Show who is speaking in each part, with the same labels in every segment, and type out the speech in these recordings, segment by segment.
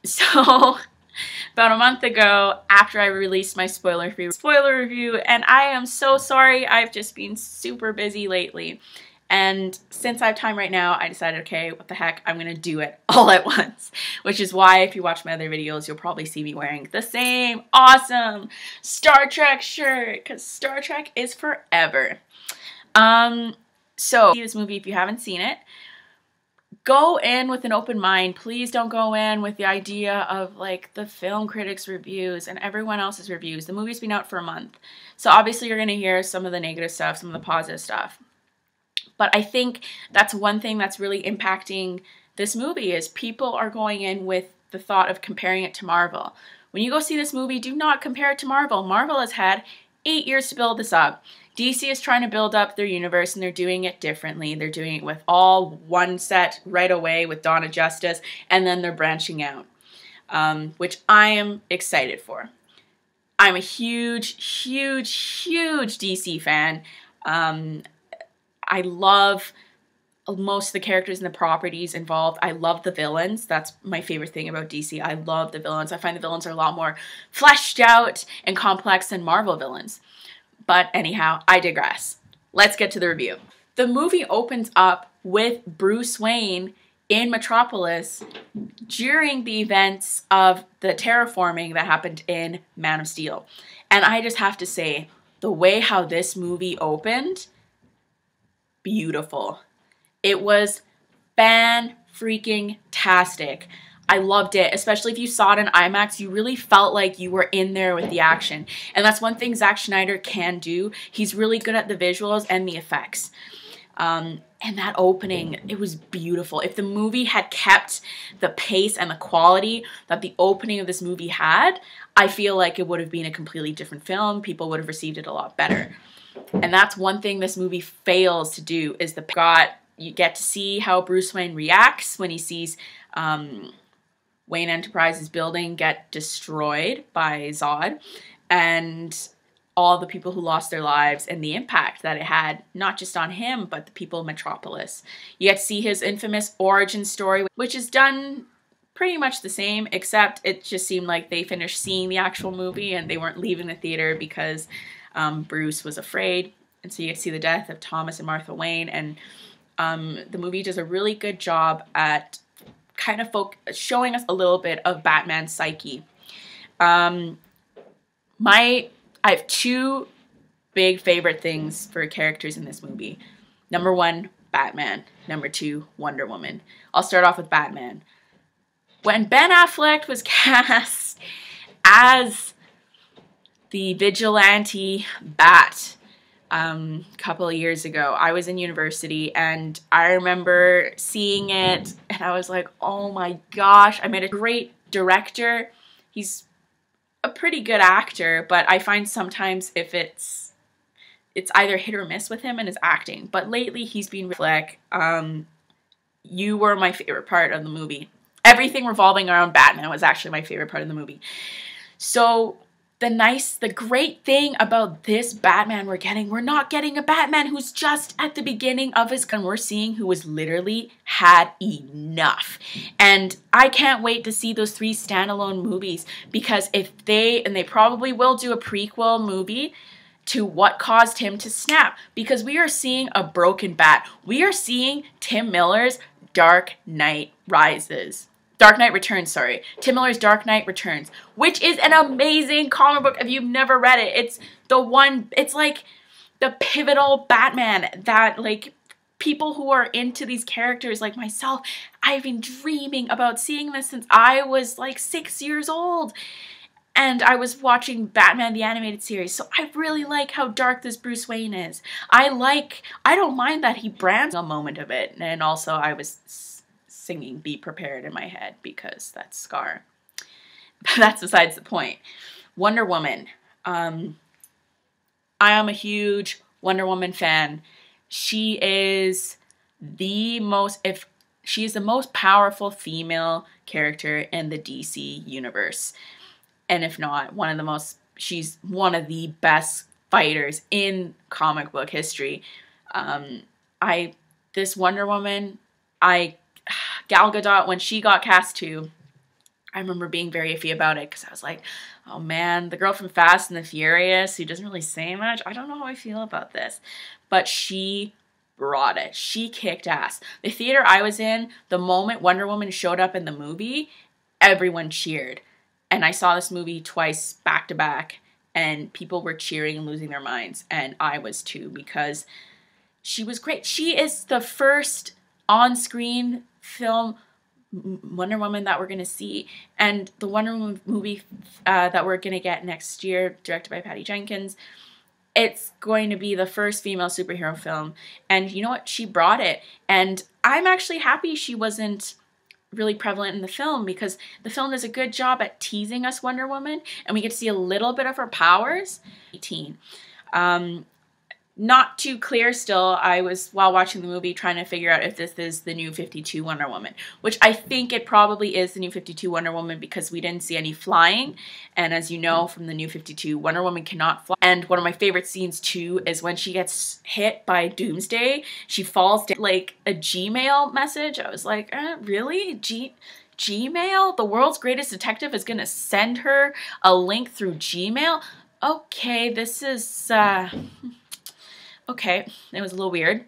Speaker 1: So about a month ago, after I released my spoiler review, and I am so sorry, I've just been super busy lately. And since I have time right now, I decided, okay, what the heck, I'm gonna do it all at once. Which is why, if you watch my other videos, you'll probably see me wearing the same awesome Star Trek shirt, because Star Trek is forever. So, see this movie if you haven't seen it. Go in with an open mind. Please don't go in with the idea of like the film critics' reviews and everyone else's reviews. The movie's been out for a month. So obviously you're gonna hear some of the negative stuff, some of the positive stuff. But I think that's one thing that's really impacting this movie is people are going in with the thought of comparing it to Marvel. When you go see this movie, do not compare it to Marvel. Marvel has had 8 years to build this up. DC is trying to build up their universe and they're doing it differently. They're doing it with all one set right away with Dawn of Justice, and then they're branching out, which I am excited for. I'm a huge, huge, huge DC fan. I love most of the characters and the properties involved. I love the villains. That's my favorite thing about DC. I love the villains. I find the villains are a lot more fleshed out and complex than Marvel villains. But anyhow, I digress. Let's get to the review. The movie opens up with Bruce Wayne in Metropolis during the events of the terraforming that happened in Man of Steel. And I just have to say, the way how this movie opened, beautiful. It was fan-freaking-tastic. I loved it, especially if you saw it in IMAX. You really felt like you were in there with the action. And that's one thing Zack Snyder can do. He's really good at the visuals and the effects. And that opening, it was beautiful. If the movie had kept the pace and the quality that the opening of this movie had, I feel like it would have been a completely different film. People would have received it a lot better. And that's one thing this movie fails to do is you get to see how Bruce Wayne reacts when he sees Wayne Enterprises building get destroyed by Zod, and all the people who lost their lives and the impact that it had, not just on him, but the people of Metropolis. You get to see his infamous origin story, which is done pretty much the same, except it just seemed like they finished seeing the actual movie and they weren't leaving the theater because Bruce was afraid. And so you get to see the death of Thomas and Martha Wayne, and the movie does a really good job at kind of showing us a little bit of Batman's psyche. I have two big favorite things for characters in this movie. Number one, Batman. Number two, Wonder Woman. I'll start off with Batman. When Ben Affleck was cast as the vigilante Bat a couple of years ago, I was in university and I remember seeing it and I was like, oh my gosh, I met a great director. He's a pretty good actor, but I find sometimes if it's either hit or miss with him and his acting. But lately he's been Fleck. You were my favorite part of the movie. Everything revolving around Batman was actually my favorite part of the movie. So the great thing about this Batman we're not getting a Batman who's just at the beginning of his gun. We're seeing who was literally had enough. And I can't wait to see those 3 standalone movies, because if they probably will do a prequel movie to what caused him to snap, because we are seeing a broken Bat. We are seeing Tim Miller's Dark Knight Returns, sorry. Tim Miller's Dark Knight Returns, which is an amazing comic book if you've never read it. It's like the pivotal Batman that, like, people who are into these characters like myself, I've been dreaming about seeing this since I was like 6 years old. And I was watching Batman the Animated Series, so I really like how dark this Bruce Wayne is. I don't mind that he brands a moment of it. And also I was singing Be Prepared in my head because that's Scar. But that's besides the point. Wonder Woman. I am a huge Wonder Woman fan. She is the most powerful female character in the DC universe. And if not, she's one of the best fighters in comic book history. This Wonder Woman, Gal Gadot, when she got cast too, I remember being very iffy about it because I was like, oh man, the girl from Fast and the Furious who doesn't really say much, I don't know how I feel about this. But she brought it. She kicked ass. The theater I was in, the moment Wonder Woman showed up in the movie, everyone cheered. And I saw this movie twice back to back, and people were cheering and losing their minds. And I was too, because she was great. She is the first on-screen film Wonder Woman that we're going to see. And the Wonder Woman movie that we're going to get next year, directed by Patty Jenkins, it's going to be the first female superhero film. And you know what? She brought it. And I'm actually happy she wasn't really prevalent in the film, because the film does a good job at teasing us Wonder Woman, and we get to see a little bit of her powers. 18. Not too clear still. I was, while watching the movie, trying to figure out if this is the new 52 Wonder Woman, which I think it probably is the new 52 Wonder Woman, because we didn't see any flying. And as you know from the new 52, Wonder Woman cannot fly. And one of my favorite scenes too is when she gets hit by Doomsday. She falls down like a Gmail message. I was like, really? Gmail? The world's greatest detective is gonna send her a link through Gmail? Okay, this is, okay, it was a little weird,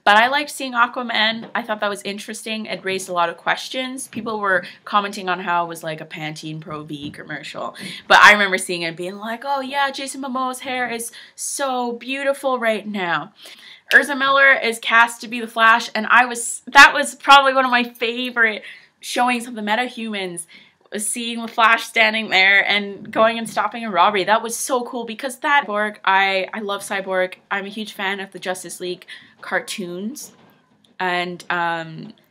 Speaker 1: but I liked seeing Aquaman. I thought that was interesting. It raised a lot of questions. People were commenting on how it was like a Pantene Pro V commercial, but I remember seeing it and being like, oh yeah, Jason Momoa's hair is so beautiful right now. Ezra Miller is cast to be the Flash, and that was probably one of my favorite showings of the metahumans, seeing the Flash standing there and going and stopping a robbery. That was so cool, because that Cyborg, I love Cyborg. I'm a huge fan of the Justice League cartoons and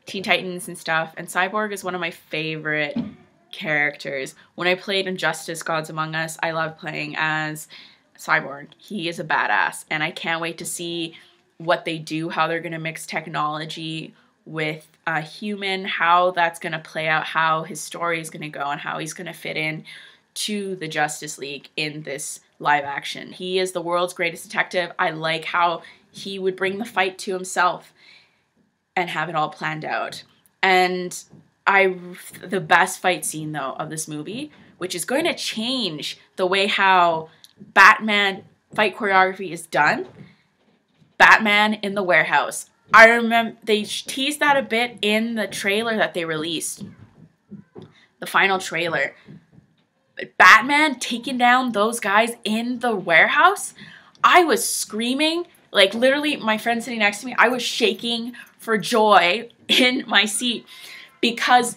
Speaker 1: Teen Titans and stuff, and Cyborg is one of my favorite characters. When I played Injustice Gods Among Us, I loved playing as Cyborg. He is a badass, and I can't wait to see what they do, how they're going to mix technology with a human, how that's going to play out, how his story is going to go, and how he's going to fit in to the Justice League in this live action. He is the world's greatest detective. I like how he would bring the fight to himself and have it all planned out. And the best fight scene though of this movie, which is going to change the way how Batman fight choreography is done, Batman in the warehouse. I remember they teased that a bit in the trailer that they released. The final trailer. But Batman taking down those guys in the warehouse, I was screaming. Like literally, my friend sitting next to me, I was shaking for joy in my seat, because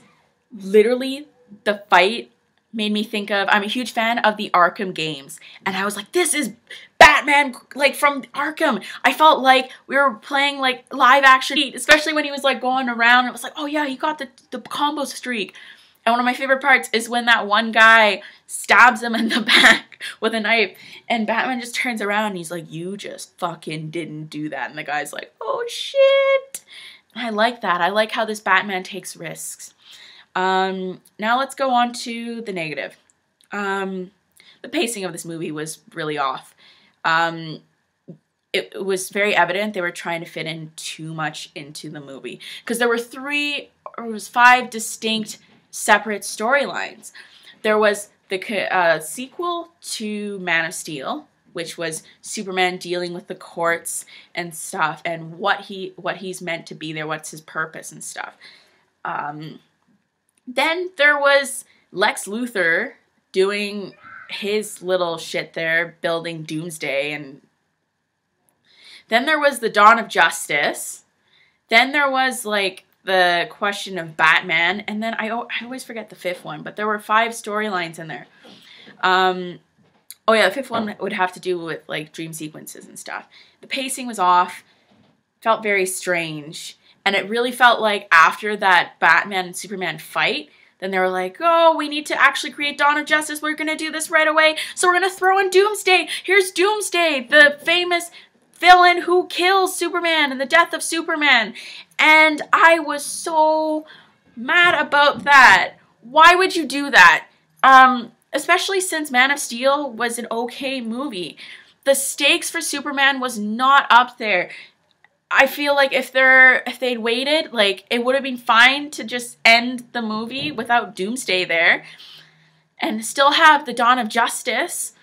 Speaker 1: literally the fight made me think of, I'm a huge fan of the Arkham games, and I was like, this is Batman, like from Arkham. I felt like we were playing like live action, especially when he was like going around. It was like, oh yeah, he got the combo streak. And one of my favorite parts is when that one guy stabs him in the back with a knife, and Batman just turns around and he's like, you just fucking didn't do that. And the guy's like, oh shit. I like that. I like how this Batman takes risks. Now let's go on to the negative. The pacing of this movie was really off. It was very evident they were trying to fit in too much into the movie, because there were 5 distinct separate storylines. There was the sequel to Man of Steel, which was Superman dealing with the courts and stuff, and what he's meant to be there, what's his purpose and stuff. Then there was Lex Luthor doing his little shit there, building Doomsday, and then there was the Dawn of Justice. Then there was like the question of Batman, and then I always forget the 5th one, but there were 5 storylines in there. Oh yeah, the 5th one would have to do with like dream sequences and stuff. The pacing was off, felt very strange, and it really felt like after that Batman and Superman fight, then they were like, oh, we need to actually create Dawn of Justice. We're going to do this right away. So we're going to throw in Doomsday. Here's Doomsday, the famous villain who kills Superman and the death of Superman. And I was so mad about that. Why would you do that? Especially since Man of Steel was an okay movie. The stakes for Superman was not up there. I feel like if they'd waited, like, it would have been fine to just end the movie without Doomsday there and still have the Dawn of Justice,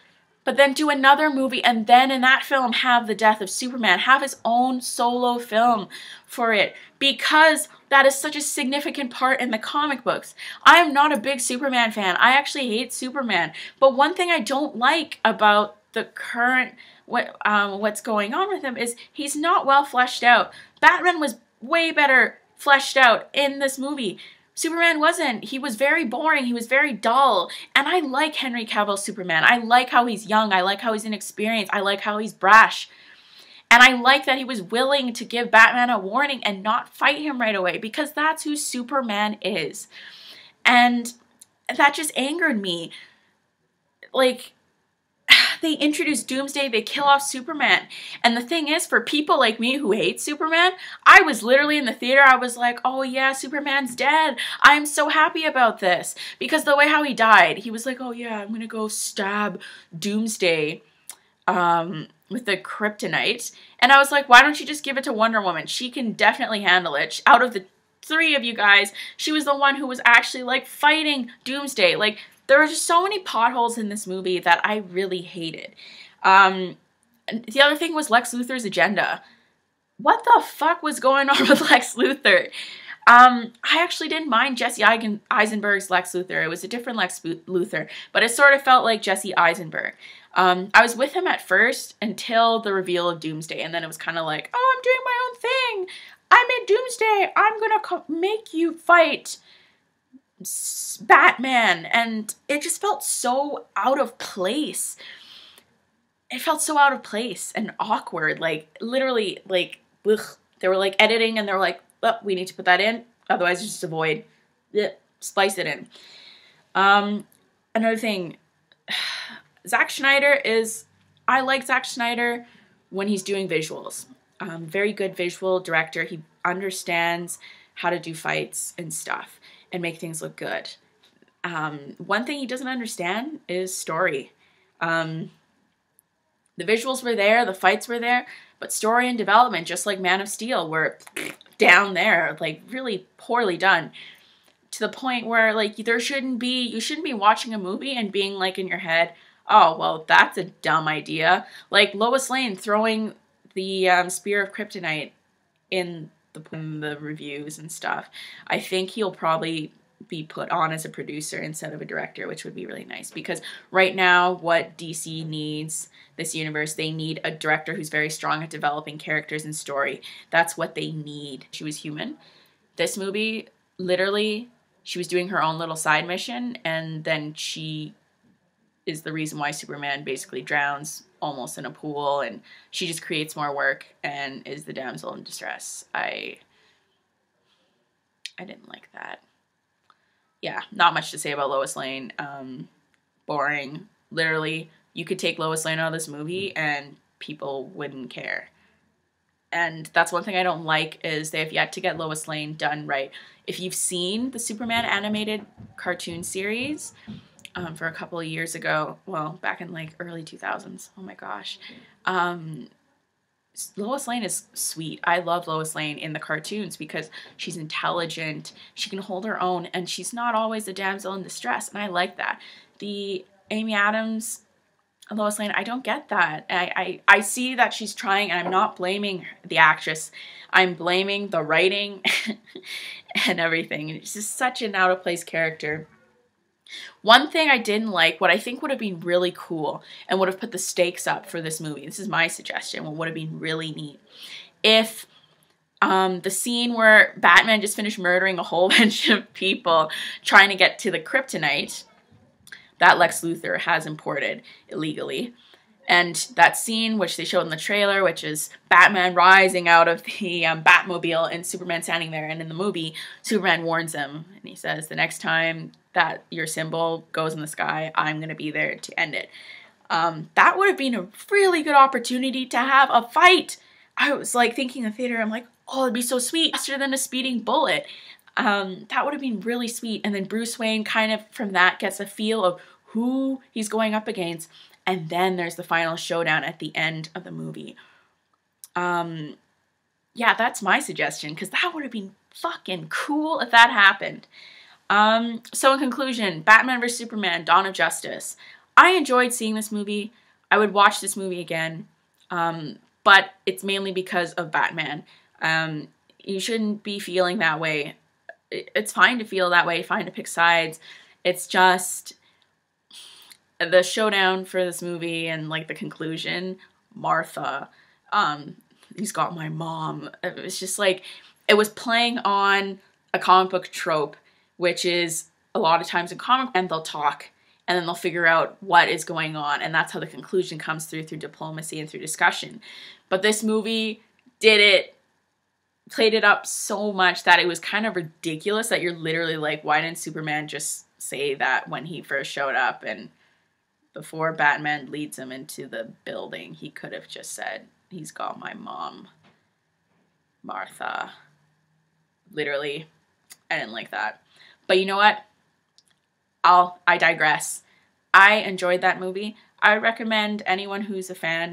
Speaker 1: but then do another movie and then in that film have the death of Superman, have his own solo film for it, because that is such a significant part in the comic books. I am not a big Superman fan. I actually hate Superman. But one thing I don't like about the current what's going on with him is he's not well fleshed out. Batman was way better fleshed out in this movie. Superman wasn't. He was very boring. He was very dull. And I like Henry Cavill's Superman. I like how he's young. I like how he's inexperienced. I like how he's brash. And I like that he was willing to give Batman a warning and not fight him right away, because that's who Superman is. And that just angered me. Like, they introduce Doomsday, they kill off Superman. And the thing is, for people like me who hate Superman, I was literally in the theater, I was like, oh yeah, Superman's dead. I'm so happy about this. Because the way how he died, he was like, oh yeah, I'm gonna go stab Doomsday with the kryptonite. And I was like, why don't you just give it to Wonder Woman? She can definitely handle it. Out of the three of you guys, she was the one who was actually like fighting Doomsday. Like, there were just so many potholes in this movie that I really hated. And the other thing was Lex Luthor's agenda. What the fuck was going on with Lex Luthor? I actually didn't mind Jesse Eisenberg's Lex Luthor. It was a different Lex Luthor, but it sort of felt like Jesse Eisenberg. I was with him at first until the reveal of Doomsday, and then it was kind of like, oh, I'm doing my own thing. I'm in Doomsday. I'm gonna make you fight Batman. And it just felt so out of place. It felt so out of place and awkward. Like, literally, like, ugh. They were like editing and they were like, oh, we need to put that in, otherwise it's just a void. Ugh. Splice it in. Another thing, Zack Snyder is, I like Zack Snyder when he's doing visuals. Very good visual director. He understands how to do fights and stuff and make things look good. One thing he doesn't understand is story. The visuals were there, the fights were there, but story and development, just like Man of Steel, were down there, like really poorly done. To the point where, like, you shouldn't be watching a movie and being like in your head, oh, well, that's a dumb idea. Like Lois Lane throwing the Spear of Kryptonite in the reviews and stuff. I think he'll probably be put on as a producer instead of a director, which would be really nice, because right now what DC needs, this universe, they need a director who's very strong at developing characters and story. That's what they need. She was human. This movie, literally, she was doing her own little side mission, and then she is the reason why Superman basically drowns almost in a pool, and she just creates more work and is the damsel in distress. I didn't like that. Yeah, not much to say about Lois Lane. Boring. Literally, you could take Lois Lane out of this movie and people wouldn't care. And that's one thing I don't like, is they have yet to get Lois Lane done right. If you've seen the Superman animated cartoon series for a couple of years ago, well, back in like early 2000s, oh my gosh, Lois Lane is sweet. I love Lois Lane in the cartoons because she's intelligent, she can hold her own, and she's not always a damsel in distress, and I like that. The Amy Adams Lois Lane, I don't get that. I see that she's trying, and I'm not blaming the actress. I'm blaming the writing and everything. It's just such an out-of-place character. One thing I didn't like, what I think would have been really cool and would have put the stakes up for this movie, this is my suggestion, what would have been really neat, if the scene where Batman just finished murdering a whole bunch of people trying to get to the kryptonite that Lex Luthor has imported illegally, and that scene which they showed in the trailer, which is Batman rising out of the Batmobile and Superman standing there, and in the movie, Superman warns him, and he says, the next time that your symbol goes in the sky, I'm going to be there to end it. That would have been a really good opportunity to have a fight. I was like thinking in the theater, I'm like, oh, it'd be so sweet, faster than a speeding bullet. That would have been really sweet. And then Bruce Wayne kind of from that gets a feel of who he's going up against. And then there's the final showdown at the end of the movie. yeah, that's my suggestion, because that would have been fucking cool if that happened. So in conclusion, Batman vs. Superman, Dawn of Justice. I enjoyed seeing this movie. I would watch this movie again, but it's mainly because of Batman. You shouldn't be feeling that way. It's fine to feel that way, fine to pick sides. It's just the showdown for this movie and like the conclusion, Martha, he's got my mom. It was just like, it was playing on a comic book trope, which is a lot of times in comic, and they'll talk and then they'll figure out what is going on, and that's how the conclusion comes through diplomacy and through discussion. But this movie played it up so much that it was kind of ridiculous that you're literally like, why didn't Superman just say that when he first showed up? And before Batman leads him into the building, he could have just said, he's got my mom, Martha. Literally, I didn't like that. But you know what? I digress. I enjoyed that movie. I recommend anyone who's a fan